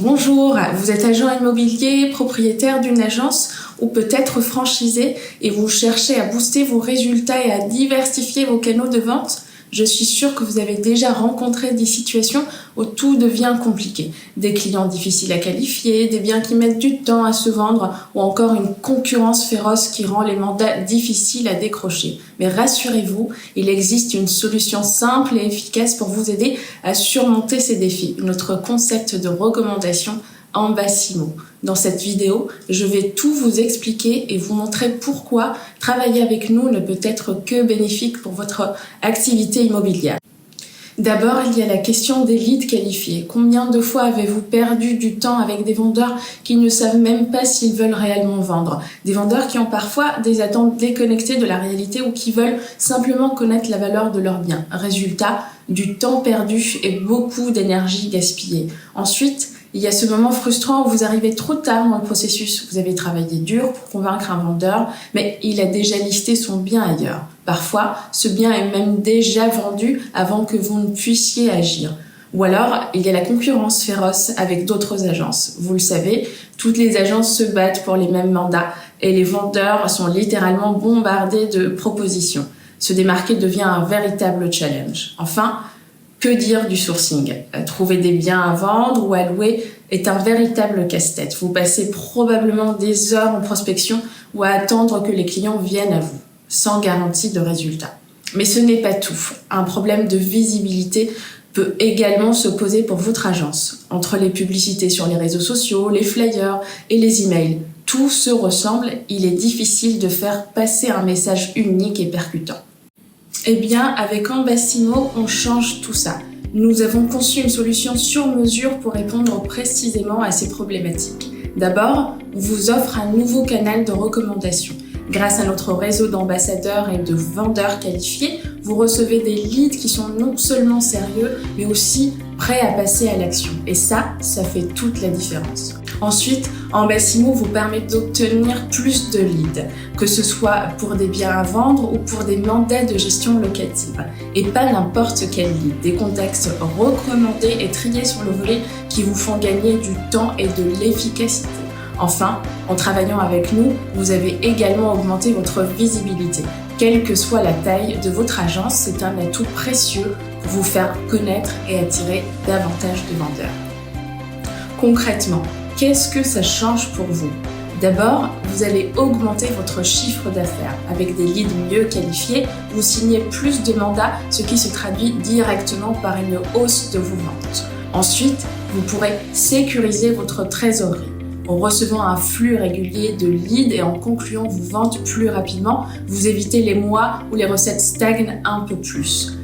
Bonjour, vous êtes agent immobilier, propriétaire d'une agence ou peut-être franchisé et vous cherchez à booster vos résultats et à diversifier vos canaux de vente? Je suis sûre que vous avez déjà rencontré des situations où tout devient compliqué. Des clients difficiles à qualifier, des biens qui mettent du temps à se vendre ou encore une concurrence féroce qui rend les mandats difficiles à décrocher. Mais rassurez-vous, il existe une solution simple et efficace pour vous aider à surmonter ces défis. Notre concept de recommandation Ambasimo. Dans cette vidéo, je vais tout vous expliquer et vous montrer pourquoi travailler avec nous ne peut être que bénéfique pour votre activité immobilière. D'abord, il y a la question des leads qualifiés. Combien de fois avez-vous perdu du temps avec des vendeurs qui ne savent même pas s'ils veulent réellement vendre? Des vendeurs qui ont parfois des attentes déconnectées de la réalité ou qui veulent simplement connaître la valeur de leurs biens. Résultat, du temps perdu et beaucoup d'énergie gaspillée. Ensuite, il y a ce moment frustrant où vous arrivez trop tard dans le processus. Vous avez travaillé dur pour convaincre un vendeur, mais il a déjà listé son bien ailleurs. Parfois, ce bien est même déjà vendu avant que vous ne puissiez agir. Ou alors, il y a la concurrence féroce avec d'autres agences. Vous le savez, toutes les agences se battent pour les mêmes mandats et les vendeurs sont littéralement bombardés de propositions. Se démarquer devient un véritable challenge. Enfin, que dire du sourcing? Trouver des biens à vendre ou à louer est un véritable casse-tête. Vous passez probablement des heures en prospection ou à attendre que les clients viennent à vous, sans garantie de résultat. Mais ce n'est pas tout. Un problème de visibilité peut également se poser pour votre agence. Entre les publicités sur les réseaux sociaux, les flyers et les emails, tout se ressemble. Il est difficile de faire passer un message unique et percutant. Eh bien, avec Ambasimo, on change tout ça. Nous avons conçu une solution sur mesure pour répondre précisément à ces problématiques. D'abord, on vous offre un nouveau canal de recommandation. Grâce à notre réseau d'ambassadeurs et de vendeurs qualifiés, vous recevez des leads qui sont non seulement sérieux, mais aussi prêts à passer à l'action. Et ça fait toute la différence. Ensuite, Ambasimo vous permet d'obtenir plus de leads, que ce soit pour des biens à vendre ou pour des mandats de gestion locative. Et pas n'importe quel lead, des contacts recommandés et triés sur le volet qui vous font gagner du temps et de l'efficacité. Enfin, en travaillant avec nous, vous avez également augmenté votre visibilité. Quelle que soit la taille de votre agence, c'est un atout précieux pour vous faire connaître et attirer davantage de vendeurs. Concrètement, qu'est-ce que ça change pour vous? D'abord, vous allez augmenter votre chiffre d'affaires. Avec des leads mieux qualifiés, vous signez plus de mandats, ce qui se traduit directement par une hausse de vos ventes. Ensuite, vous pourrez sécuriser votre trésorerie. En recevant un flux régulier de leads et en concluant vos ventes plus rapidement, vous évitez les mois où les recettes stagnent un peu plus.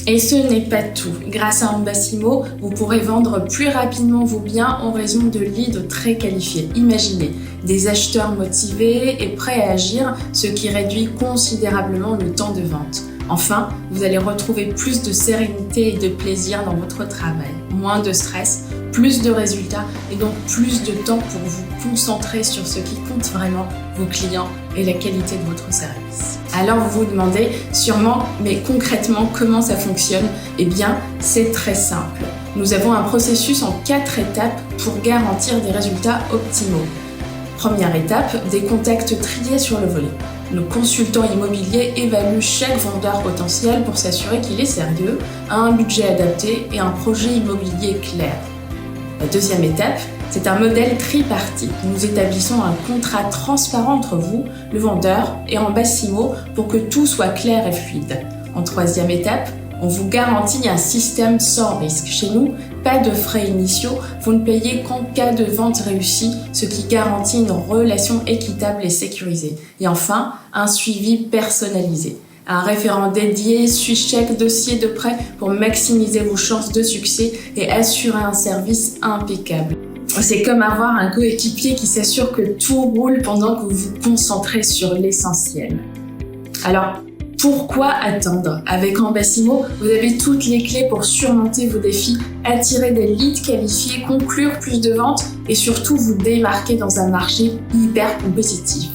Et ce n'est pas tout. Grâce à Ambasimo, vous pourrez vendre plus rapidement vos biens en raison de leads très qualifiés. Imaginez, des acheteurs motivés et prêts à agir, ce qui réduit considérablement le temps de vente. Enfin, vous allez retrouver plus de sérénité et de plaisir dans votre travail. Moins de stress, plus de résultats et donc plus de temps pour vous concentrer sur ce qui compte vraiment, vos clients et la qualité de votre service. Alors vous vous demandez sûrement, mais concrètement comment ça fonctionne? Eh bien, c'est très simple. Nous avons un processus en 4 étapes pour garantir des résultats optimaux. Première étape, des contacts triés sur le volet. Nos consultants immobiliers évaluent chaque vendeur potentiel pour s'assurer qu'il est sérieux, a un budget adapté et un projet immobilier clair. La deuxième étape, c'est un modèle tripartite. Nous établissons un contrat transparent entre vous, le vendeur, et Ambasimo pour que tout soit clair et fluide. En troisième étape, on vous garantit un système sans risque. Chez nous, pas de frais initiaux, vous ne payez qu'en cas de vente réussie, ce qui garantit une relation équitable et sécurisée. Et enfin, un suivi personnalisé. Un référent dédié suit chaque dossier de prêt pour maximiser vos chances de succès et assurer un service impeccable. C'est comme avoir un coéquipier qui s'assure que tout roule pendant que vous vous concentrez sur l'essentiel. Alors, pourquoi attendre? Avec Ambasimo, vous avez toutes les clés pour surmonter vos défis, attirer des leads qualifiés, conclure plus de ventes et surtout vous démarquer dans un marché hyper compétitif.